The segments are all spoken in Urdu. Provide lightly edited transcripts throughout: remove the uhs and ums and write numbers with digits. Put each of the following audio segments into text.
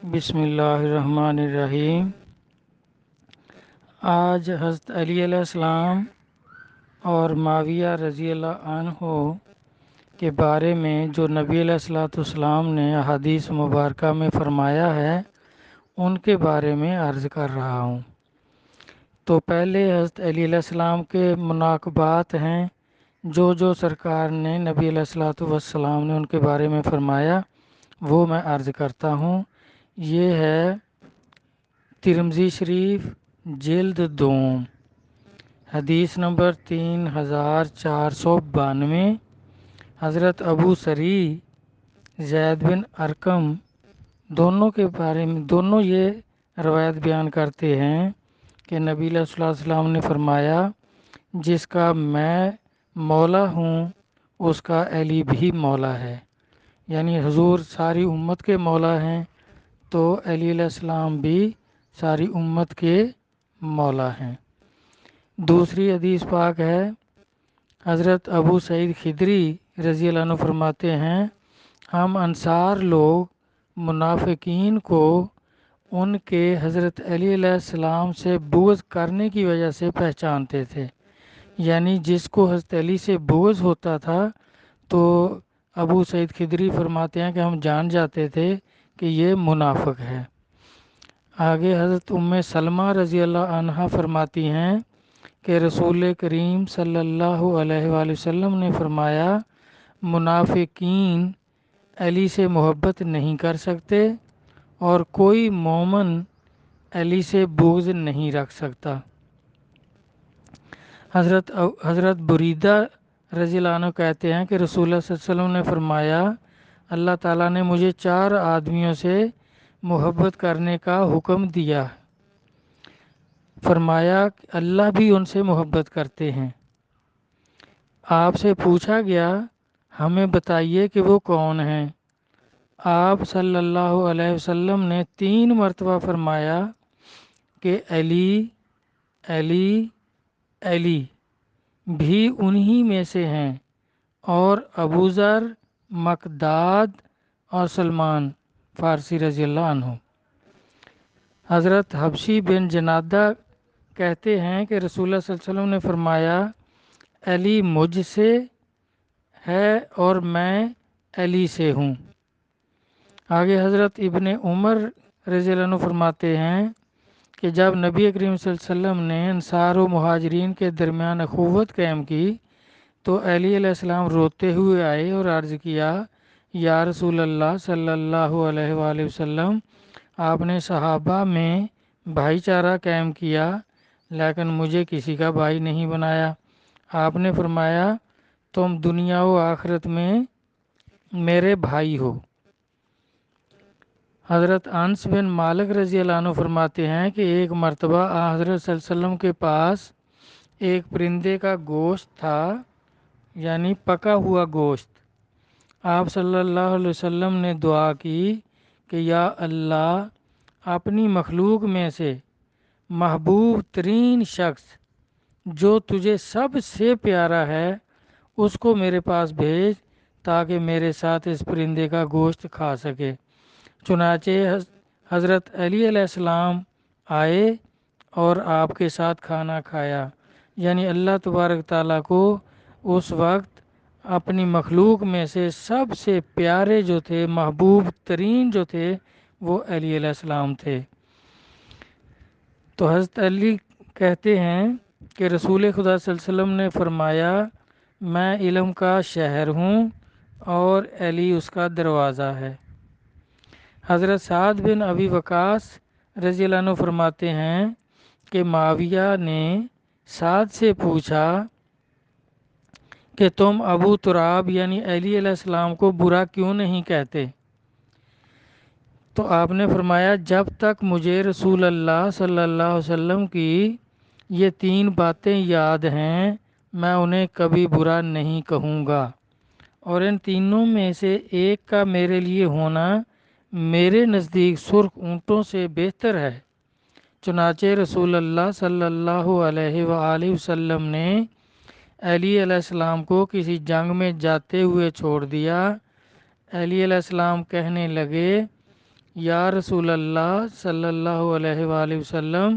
بسم اللہ الرحمن الرحیم۔ آج حضرت علی علیہ السلام اور معاویہ رضی اللہ عنہ کے بارے میں جو نبی علیہ الصلوۃ والسلام نے احادیث مبارکہ میں فرمایا ہے ان کے بارے میں عرض کر رہا ہوں۔ تو پہلے حضرت علی علیہ السلام کے مناقبات ہیں جو سرکار نے نبی علیہ الصلوۃ والسلام نے ان کے بارے میں فرمایا وہ میں عرض کرتا ہوں۔ یہ ہے ترمذی شریف جلد دوم، حدیث نمبر 3492۔ حضرت ابو سری زید بن ارقم دونوں کے بارے میں یہ روایت بیان کرتے ہیں کہ نبی علیہ الصلوۃ والسلام نے فرمایا جس کا میں مولا ہوں اس کا علی بھی مولا ہے، یعنی حضور ساری امت کے مولا ہیں تو علی علیہ السلام بھی ساری امت کے مولا ہیں۔ دوسری حدیث پاک ہے، حضرت ابو سعید خدری رضی اللہ عنہ فرماتے ہیں ہم انصار لوگ منافقین کو ان کے حضرت علی علیہ السلام سے بغض کرنے کی وجہ سے پہچانتے تھے، یعنی جس کو حضرت علی سے بغض ہوتا تھا تو ابو سعید خدری فرماتے ہیں کہ ہم جان جاتے تھے کہ یہ منافق ہے۔ آگے حضرت ام سلمہ رضی اللہ عنہا فرماتی ہیں کہ رسول کریم صلی اللہ علیہ وآلہ وسلم نے فرمایا منافقین علی سے محبت نہیں کر سکتے اور کوئی مومن علی سے بغض نہیں رکھ سکتا۔ حضرت بریدہ رضی اللہ عنہ کہتے ہیں کہ رسول اللہ صلی اللہ علیہ وسلم نے فرمایا اللہ تعالیٰ نے مجھے 4 آدمیوں سے محبت کرنے کا حکم دیا، فرمایا کہ اللہ بھی ان سے محبت کرتے ہیں۔ آپ سے پوچھا گیا ہمیں بتائیے کہ وہ کون ہیں؟ آپ صلی اللہ علیہ وسلم نے 3 مرتبہ فرمایا کہ علی علی علی بھی انہی میں سے ہیں، اور ابوذر، مقداد اور سلمان فارسی رضی اللہ عنہ۔ حضرت حبشی بن جنادہ کہتے ہیں کہ رسول اللہ صلی اللہ علیہ وسلم نے فرمایا علی مجھ سے ہے اور میں علی سے ہوں۔ آگے حضرت ابن عمر رضی اللہ عنہ فرماتے ہیں کہ جب نبی کریم صلی اللہ علیہ وسلم نے انصار و مہاجرین کے درمیان اخوت قائم کی تو علی علیہ السلام روتے ہوئے آئے اور عرض کیا یا رسول اللہ صلی اللہ علیہ وآلہ وسلم آپ نے صحابہ میں بھائی چارہ قائم کیا لیکن مجھے کسی کا بھائی نہیں بنایا۔ آپ نے فرمایا تم دنیا و آخرت میں میرے بھائی ہو۔ حضرت انس بن مالک رضی اللہ عنہ فرماتے ہیں کہ ایک مرتبہ حضرت صلی اللہ علیہ وسلم کے پاس ایک پرندے کا گوشت تھا، یعنی پکا ہوا گوشت۔ آپ صلی اللہ علیہ وسلم نے دعا کی کہ یا اللہ اپنی مخلوق میں سے محبوب ترین شخص جو تجھے سب سے پیارا ہے اس کو میرے پاس بھیج تاکہ میرے ساتھ اس پرندے کا گوشت کھا سکے۔ چنانچہ حضرت علی علیہ السلام آئے اور آپ کے ساتھ کھانا کھایا، یعنی اللہ تبارک تعالیٰ کو اس وقت اپنی مخلوق میں سے سب سے پیارے جو تھے، محبوب ترین جو تھے وہ علی علیہ السلام تھے۔ تو حضرت علی کہتے ہیں کہ رسول خدا صلی اللہ علیہ وسلم نے فرمایا میں علم کا شہر ہوں اور علی اس کا دروازہ ہے۔ حضرت سعد بن ابی وقاص رضی اللہ عنہ فرماتے ہیں کہ معاویہ نے سعد سے پوچھا کہ تم ابو تراب یعنی علی علیہ السلام کو برا کیوں نہیں کہتے؟ تو آپ نے فرمایا جب تک مجھے رسول اللہ صلی اللہ علیہ وسلم کی یہ 3 باتیں یاد ہیں میں انہیں کبھی برا نہیں کہوں گا، اور ان تینوں میں سے ایک کا میرے لیے ہونا میرے نزدیک سرخ اونٹوں سے بہتر ہے۔ چنانچہ رسول اللہ صلی اللہ علیہ وآلہ وسلم نے علی علیہ السلام کو کسی جنگ میں جاتے ہوئے چھوڑ دیا۔ علی علیہ السلام کہنے لگے یا رسول اللہ صلی اللہ علیہ وآلہ وسلم،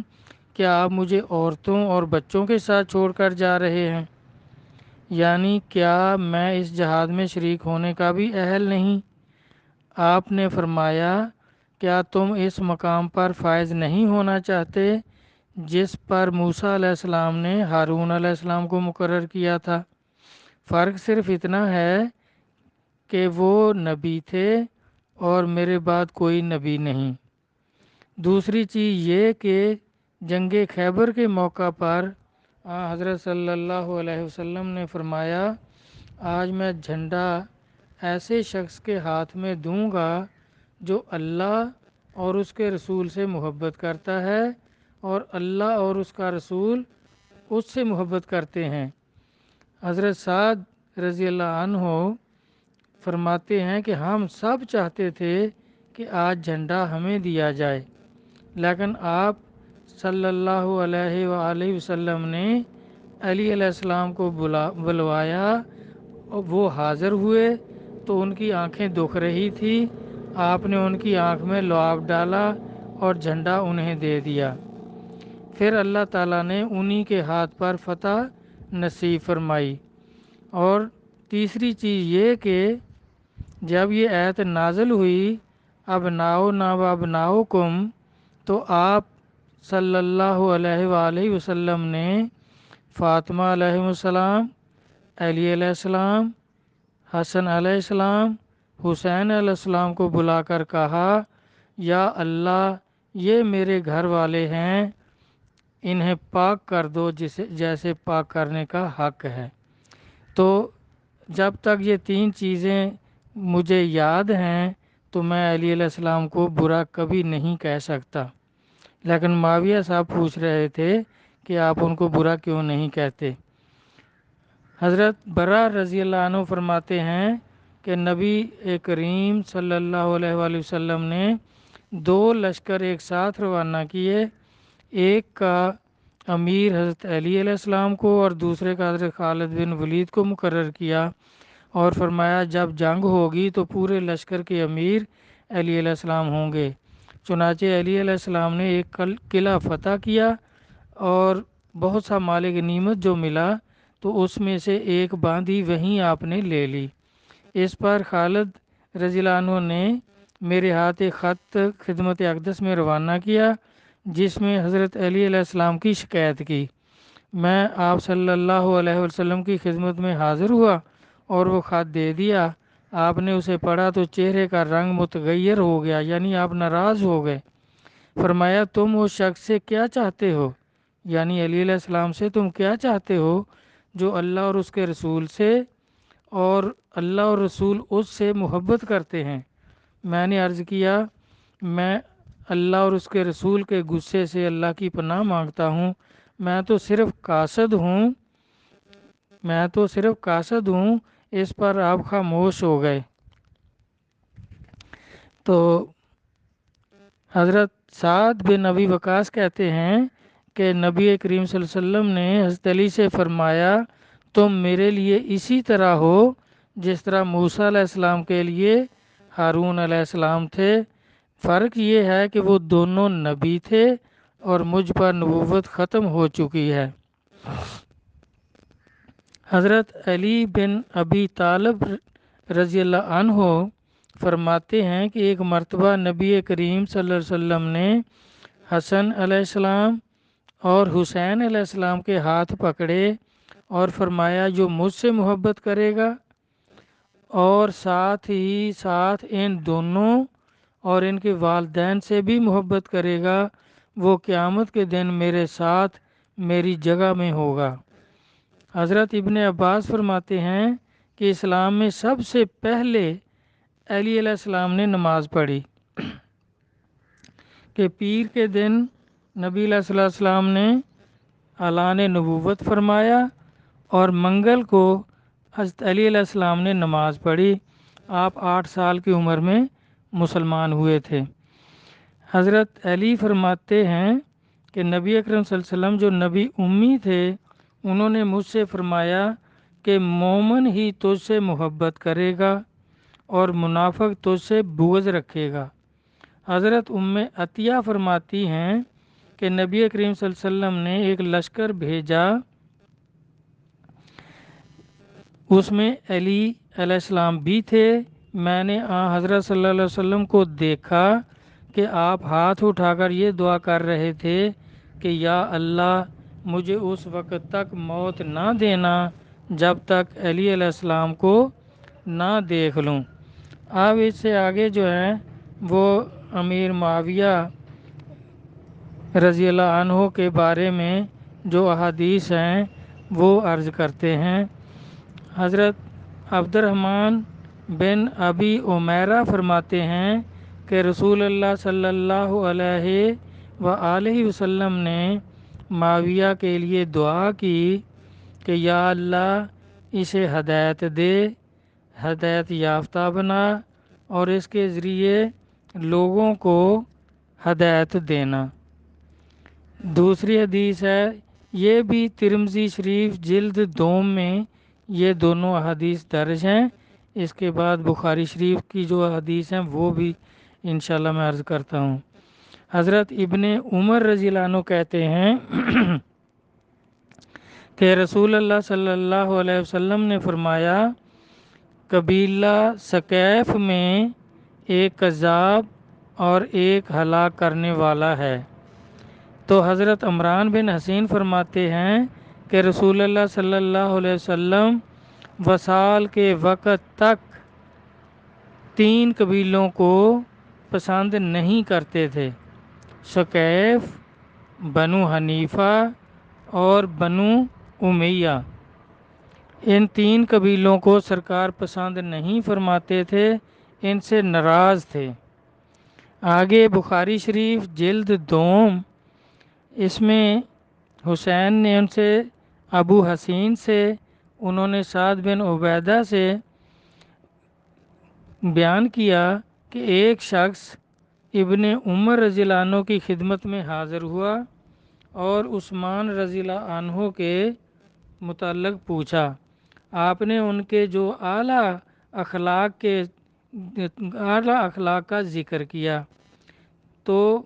کیا آپ مجھے عورتوں اور بچوں کے ساتھ چھوڑ کر جا رہے ہیں؟ یعنی کیا میں اس جہاد میں شریک ہونے کا بھی اہل نہیں؟ آپ نے فرمایا، کیا تم اس مقام پر فائز نہیں ہونا چاہتے جس پر موسیٰ علیہ السلام نے ہارون علیہ السلام کو مقرر کیا تھا؟ فرق صرف اتنا ہے کہ وہ نبی تھے اور میرے بعد کوئی نبی نہیں۔ دوسری چیز یہ کہ جنگ خیبر کے موقع پر حضرت صلی اللہ علیہ وسلم نے فرمایا، آج میں جھنڈا ایسے شخص کے ہاتھ میں دوں گا جو اللہ اور اس کے رسول سے محبت کرتا ہے اور اللہ اور اس کا رسول اس سے محبت کرتے ہیں۔ حضرت سعد رضی اللہ عنہ فرماتے ہیں کہ ہم سب چاہتے تھے کہ آج جھنڈا ہمیں دیا جائے، لیکن آپ صلی اللہ علیہ وآلہ وسلم نے علی علیہ السلام کو بلوایا اور وہ حاضر ہوئے تو ان کی آنکھیں دکھ رہی تھی۔ آپ نے ان کی آنکھ میں لعاب ڈالا اور جھنڈا انہیں دے دیا۔ پھر اللہ تعالیٰ نے انہی کے ہاتھ پر فتح نصیب فرمائی۔ اور تیسری چیز یہ کہ جب یہ آیت نازل ہوئی ابناؤنا و ابناؤکم، تو آپ صلی اللہ علیہ وآلہ وسلم نے فاطمہ علیہ السلام، علی علیہ السلام، حسن علیہ السلام، حسین علیہ السلام کو بلا کر کہا، یا اللہ یہ میرے گھر والے ہیں، انہیں پاک کر دو جیسے پاک کرنے کا حق ہے۔ تو جب تک یہ تین چیزیں مجھے یاد ہیں تو میں علی علیہ السلام کو برا کبھی نہیں کہہ سکتا۔ لیکن معاویہ صاحب پوچھ رہے تھے کہ آپ ان کو برا کیوں نہیں کہتے؟ حضرت برا رضی اللہ عنہ فرماتے ہیں کہ نبی کریم صلی اللہ علیہ وآلہ وسلم نے 2 لشکر ایک ساتھ روانہ کیے، ایک کا امیر حضرت علی علیہ السلام کو اور دوسرے کا حضرت خالد بن ولید کو مقرر کیا، اور فرمایا جب جنگ ہوگی تو پورے لشکر کے امیر علی علیہ السلام ہوں گے۔ چنانچہ علی علیہ السلام نے ایک قلعہ فتح کیا اور بہت سا مال غنیمت جو ملا تو اس میں سے ایک باندھی وہیں آپ نے لے لی۔ اس پر خالد رضی اللہ عنہ نے میرے ہاتھ ایک خط خدمت اقدس میں روانہ کیا جس میں حضرت علی علیہ السلام کی شکایت کی۔ میں آپ صلی اللہ علیہ وسلم کی خدمت میں حاضر ہوا اور وہ خط دے دیا۔ آپ نے اسے پڑھا تو چہرے کا رنگ متغیر ہو گیا، یعنی آپ ناراض ہو گئے۔ فرمایا تم اس شخص سے کیا چاہتے ہو، یعنی علی علیہ السلام سے تم کیا چاہتے ہو جو اللہ اور اس کے رسول سے اور اللہ اور رسول اس سے محبت کرتے ہیں؟ میں نے عرض کیا، میں اللہ اور اس کے رسول کے غصے سے اللہ کی پناہ مانگتا ہوں، میں تو صرف قاصد ہوں۔ اس پر آپ خاموش ہو گئے۔ تو حضرت سعد بن ابی وقاص کہتے ہیں کہ نبی کریم صلی اللہ علیہ وسلم نے حضرت علی سے فرمایا، تم میرے لیے اسی طرح ہو جس طرح موسیٰ علیہ السلام کے لیے ہارون علیہ السلام تھے۔ فرق یہ ہے کہ وہ دونوں نبی تھے اور مجھ پر نبوت ختم ہو چکی ہے۔ حضرت علی بن ابی طالب رضی اللہ عنہ فرماتے ہیں کہ ایک مرتبہ نبی کریم صلی اللہ علیہ وسلم نے حسن علیہ السلام اور حسین علیہ السلام کے ہاتھ پکڑے اور فرمایا جو مجھ سے محبت کرے گا اور ساتھ ہی ساتھ ان دونوں اور ان کے والدین سے بھی محبت کرے گا، وہ قیامت کے دن میرے ساتھ میری جگہ میں ہوگا۔ حضرت ابن عباس فرماتے ہیں کہ اسلام میں سب سے پہلے علی علیہ السلام نے نماز پڑھی کہ پیر کے دن نبی علیہ السلام نے اعلان نبوت فرمایا اور منگل کو حضرت علی علیہ السلام نے نماز پڑھی۔ آپ 8 سال کی عمر میں مسلمان ہوئے تھے۔ حضرت علی فرماتے ہیں کہ نبی اکرم صلی اللہ علیہ وسلم جو نبی امی تھے انہوں نے مجھ سے فرمایا کہ مومن ہی تجھ سے محبت کرے گا اور منافق تجھ سے بغض رکھے گا۔ حضرت عطیہ فرماتی ہیں کہ نبی کریم صلی اللہ علیہ وسلم نے ایک لشکر بھیجا، اس میں علی علیہ السلام بھی تھے۔ میں نے حضرت صلی اللہ علیہ وسلم کو دیکھا کہ آپ ہاتھ اٹھا کر یہ دعا کر رہے تھے کہ یا اللہ مجھے اس وقت تک موت نہ دینا جب تک علی علیہ السلام کو نہ دیکھ لوں۔ اب اس سے آگے جو ہے وہ امیر معاویہ رضی اللہ عنہ کے بارے میں جو احادیث ہیں وہ عرض کرتے ہیں۔ حضرت عبد الرحمن بن ابی عمیرہ فرماتے ہیں کہ رسول اللہ صلی اللہ علیہ وآلہ وسلم نے معاویہ کے لیے دعا کی کہ یا اللہ اسے ہدایت دے، ہدایت یافتہ بنا اور اس کے ذریعے لوگوں کو ہدایت دینا۔ دوسری حدیث ہے، یہ بھی ترمذی شریف جلد دوم میں یہ دونوں احادیث درج ہیں۔ اس کے بعد بخاری شریف کی جو حدیث ہیں وہ بھی انشاءاللہ میں عرض کرتا ہوں۔ حضرت ابن عمر رضی اللہ عنہ کہتے ہیں کہ رسول اللہ صلی اللہ علیہ وسلم نے فرمایا قبیلہ ثقیف میں ایک کذاب اور ایک ہلاک کرنے والا ہے۔ تو حضرت عمران بن حسین فرماتے ہیں کہ رسول اللہ صلی اللہ علیہ وسلم وصال کے وقت تک 3 قبیلوں کو پسند نہیں کرتے تھے، ثقیف، بنو حنیفہ اور بنو امیہ۔ ان 3 قبیلوں کو سرکار پسند نہیں فرماتے تھے، ان سے ناراض تھے۔ آگے بخاری شریف جلد دوم، اس میں حسین نے ان سے ابو حسین سے، انہوں نے سعد بن عبیدہ سے بیان کیا کہ ایک شخص ابن عمر رضی اللہ عنہ کی خدمت میں حاضر ہوا اور عثمان رضی اللہ عنہ کے متعلق پوچھا۔ آپ نے ان کے جو اعلیٰ اخلاق کا ذکر کیا تو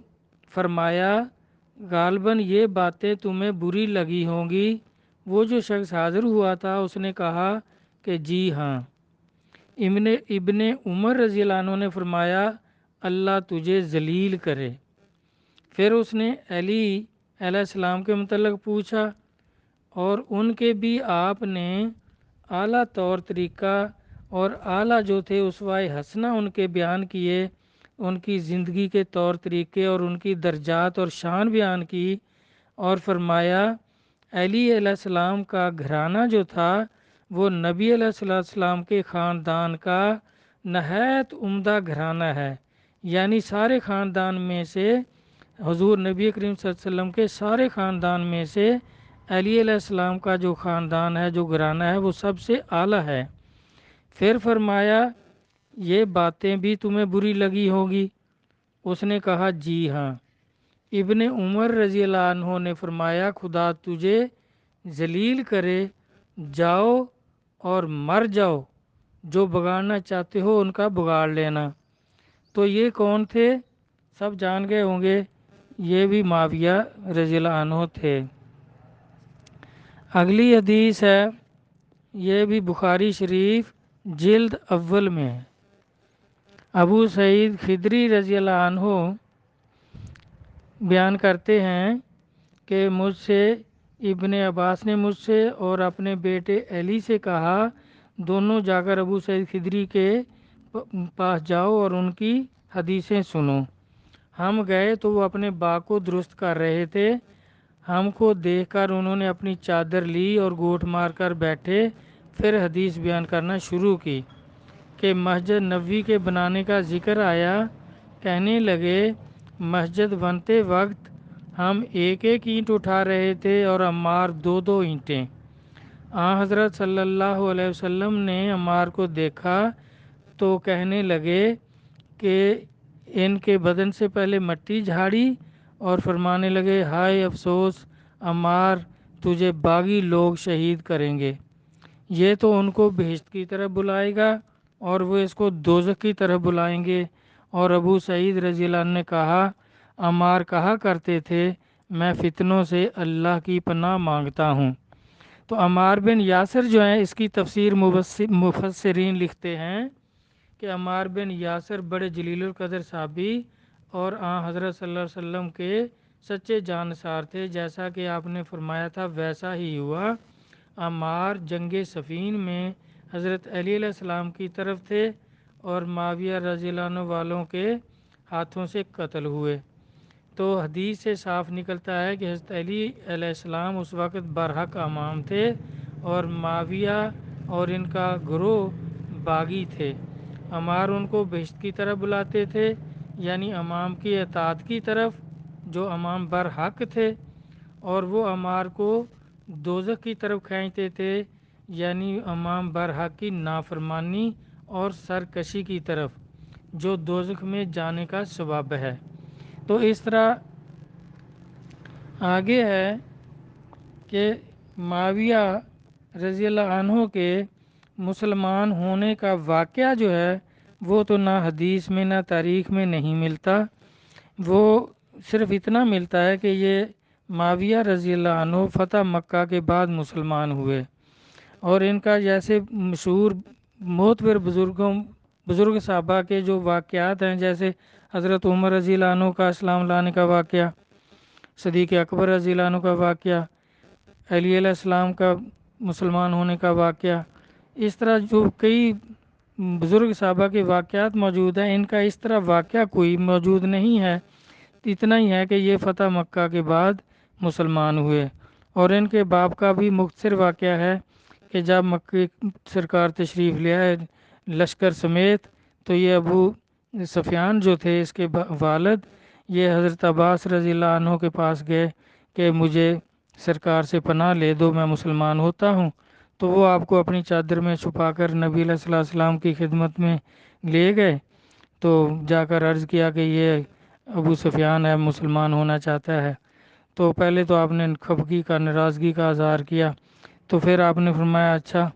فرمایا غالباً یہ باتیں تمہیں بری لگی ہوں گی۔ وہ جو شخص حاضر ہوا تھا اس نے کہا کہ جی ہاں۔ ابن عمر رضی اللہ عنہ نے فرمایا اللہ تجھے ذلیل کرے۔ پھر اس نے علی علیہ السلام کے متعلق پوچھا اور ان کے بھی آپ نے اعلیٰ طور طریقہ اور اعلیٰ جو تھے اسوہ حسنہ ان کے بیان کیے، ان کی زندگی کے طور طریقے اور ان کی درجات اور شان بیان کی، اور فرمایا علی علیہ السلام کا گھرانہ جو تھا وہ نبی علیہ السلام کے خاندان کا نہایت عمدہ گھرانہ ہے، یعنی سارے خاندان میں سے حضور نبی کریم صلی اللہ علیہ وسلم کے سارے خاندان میں سے علی علیہ السلام کا جو خاندان ہے، جو گھرانہ ہے، وہ سب سے اعلیٰ ہے۔ پھر فرمایا یہ باتیں بھی تمہیں بری لگی ہوگی؟ اس نے کہا جی ہاں۔ ابن عمر رضی اللہ عنہ نے فرمایا خدا تجھے ذلیل کرے، جاؤ اور مر جاؤ، جو بگاڑنا چاہتے ہو ان کا بگاڑ لینا۔ تو یہ کون تھے؟ سب جان گئے ہوں گے، یہ بھی معاویہ رضی اللہ عنہ تھے۔ اگلی حدیث ہے، یہ بھی بخاری شریف جلد اول میں ہے۔ ابو سعید خدری رضی اللہ عنہ بیان کرتے ہیں کہ مجھ سے ابن عباس نے مجھ سے اور اپنے بیٹے علی سے کہا دونوں جا کر ابو سعید خدری کے پاس جاؤ اور ان کی حدیثیں سنو۔ ہم گئے تو وہ اپنے باغ کو درست کر رہے تھے۔ ہم کو دیکھ کر انہوں نے اپنی چادر لی اور گوٹ مار کر بیٹھے، پھر حدیث بیان کرنا شروع کی کہ مسجد نبوی کے بنانے کا ذکر آیا۔ کہنے لگے مسجد بنتے وقت ہم ایک ایک اینٹ اٹھا رہے تھے اور عمار 2 اینٹیں۔ حضرت صلی اللہ علیہ وسلم نے عمار کو دیکھا تو کہنے لگے کہ ان کے بدن سے پہلے مٹی جھاڑی اور فرمانے لگے ہائے افسوس عمار، تجھے باغی لوگ شہید کریں گے، یہ تو ان کو بہشت کی طرف بلائے گا اور وہ اس کو دوزخ کی طرف بلائیں گے، اور ابو سعید رضی اللہ عنہ نے کہا عمار کہا کرتے تھے میں فتنوں سے اللہ کی پناہ مانگتا ہوں۔ تو عمار بن یاسر جو ہیں اس کی تفسیر مفسرین لکھتے ہیں کہ عمار بن یاسر بڑے جلیل القدر صحابی اور حضرت صلی اللہ علیہ وسلم کے سچے جانثار تھے، جیسا کہ آپ نے فرمایا تھا ویسا ہی ہوا۔ عمار جنگ صفین میں حضرت علی علیہ السلام کی طرف تھے اور معاویہ رضی اللہ عنہ والوں کے ہاتھوں سے قتل ہوئے۔ تو حدیث سے صاف نکلتا ہے کہ حضرت علی علیہ السلام اس وقت برحق امام تھے اور معاویہ اور ان کا گروہ باغی تھے۔ عمار ان کو بہشت کی طرف بلاتے تھے، یعنی امام کی اطاعت کی طرف جو امام برحق تھے، اور وہ عمار کو دوزخ کی طرف کھینچتے تھے، یعنی امام برحق کی نافرمانی اور سرکشی کی طرف جو دوزخ میں جانے کا سبب ہے۔ تو اس طرح آگے ہے کہ معاویہ رضی اللہ عنہ کے مسلمان ہونے کا واقعہ جو ہے وہ تو نہ حدیث میں نہ تاریخ میں نہیں ملتا، وہ صرف اتنا ملتا ہے کہ یہ معاویہ رضی اللہ عنہ فتح مکہ کے بعد مسلمان ہوئے، اور ان کا جیسے مشہور معتبر بزرگ صحابہ کے جو واقعات ہیں، جیسے حضرت عمر رضی اللہ عنہ کا اسلام لانے کا واقعہ، صدیق اکبر رضی اللہ عنہ کا واقعہ، علی علیہ السلام کا مسلمان ہونے کا واقعہ، اس طرح جو کئی بزرگ صحابہ کے واقعات موجود ہیں، ان کا اس طرح واقعہ کوئی موجود نہیں ہے۔ اتنا ہی ہے کہ یہ فتح مکہ کے بعد مسلمان ہوئے، اور ان کے باپ کا بھی مختصر واقعہ ہے کہ جب مکہ سرکار تشریف لے آئے لشکر سمیت، تو یہ ابو سفیان جو تھے اس کے والد، یہ حضرت عباس رضی اللہ عنہ کے پاس گئے کہ مجھے سرکار سے پناہ لے دو، میں مسلمان ہوتا ہوں۔ تو وہ آپ کو اپنی چادر میں چھپا کر نبی علیہ الصلوۃ والسلام کی خدمت میں لے گئے، تو جا کر عرض کیا کہ یہ ابو سفیان ہے، مسلمان ہونا چاہتا ہے۔ تو پہلے تو آپ نے خفگی کا، ناراضگی کا اظہار کیا، تو پھر آپ نے فرمایا اچھا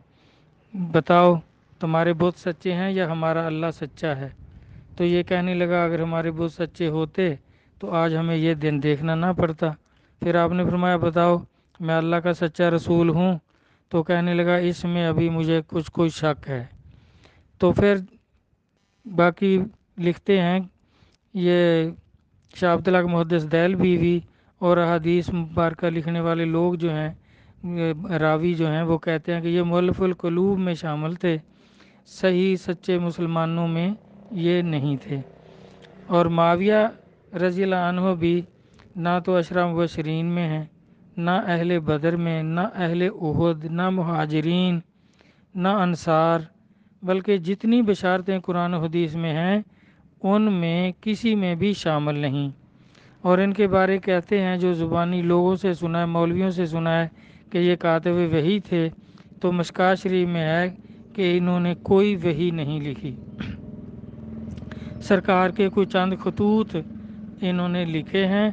بتاؤ تمہارے بت سچے ہیں یا ہمارا اللہ سچا ہے؟ تو یہ کہنے لگا اگر ہمارے بت سچے ہوتے تو آج ہمیں یہ دن دیکھنا نہ پڑتا۔ پھر آپ نے فرمایا بتاؤ میں اللہ کا سچا رسول ہوں؟ تو کہنے لگا اس میں ابھی مجھے کوئی شک ہے۔ تو پھر باقی لکھتے ہیں یہ شاہ عبداللہ محدث دہلوی بھی اور احادیث مبارکہ لکھنے والے لوگ جو ہیں، راوی جو ہیں، وہ کہتے ہیں کہ یہ مؤلف القلوب میں شامل تھے، صحیح سچے مسلمانوں میں یہ نہیں تھے۔ اور معاویہ رضی اللہ عنہ بھی نہ تو عشرہ مبشرین میں ہیں، نہ اہل بدر میں، نہ اہل احد، نہ مہاجرین، نہ انصار، بلکہ جتنی بشارتیں قرآن و حدیث میں ہیں ان میں کسی میں بھی شامل نہیں۔ اور ان کے بارے کہتے ہیں جو زبانی لوگوں سے سنا ہے، مولویوں سے سنا ہے کہ یہ کاتب وحی تھے، تو مشکوٰۃ شریف میں ہے کہ انہوں نے کوئی وحی نہیں لکھی، سرکار کے کوئی چند خطوط انہوں نے لکھے ہیں،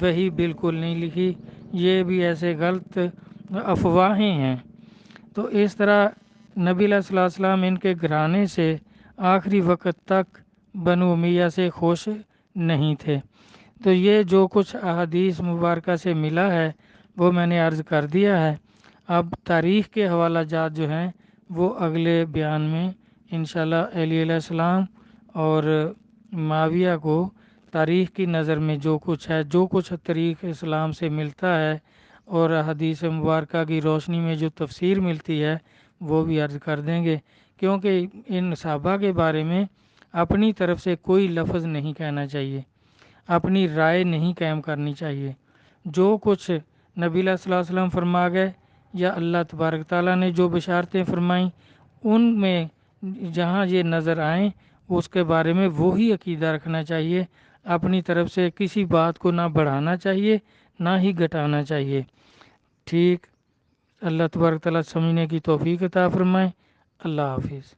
وحی بالکل نہیں لکھی۔ یہ بھی ایسے غلط افواہیں ہیں۔ تو اس طرح نبی علیہ الصلوۃ والسلام ان کے گھرانے سے آخری وقت تک بنو امیہ سے خوش نہیں تھے۔ تو یہ جو کچھ احادیث مبارکہ سے ملا ہے وہ میں نے عرض کر دیا ہے۔ اب تاریخ کے حوالہ جات جو ہیں وہ اگلے بیان میں انشاءاللہ علی علیہ السلام اور معاویہ کو تاریخ کی نظر میں جو کچھ ہے، جو کچھ طریق اسلام سے ملتا ہے اور حدیث مبارکہ کی روشنی میں جو تفسیر ملتی ہے وہ بھی عرض کر دیں گے، کیونکہ ان صحابہ کے بارے میں اپنی طرف سے کوئی لفظ نہیں کہنا چاہیے، اپنی رائے نہیں قائم کرنی چاہیے۔ جو کچھ نبی صلی اللہ علیہ وسلم فرما گئے یا اللہ تبارک تعالیٰ نے جو بشارتیں فرمائیں ان میں جہاں یہ نظر آئیں اس کے بارے میں وہی عقیدہ رکھنا چاہیے، اپنی طرف سے کسی بات کو نہ بڑھانا چاہیے نہ ہی گھٹانا چاہیے۔ ٹھیک، اللہ تبارک تعالیٰ سمجھنے کی توفیق عطا فرمائے۔ اللہ حافظ۔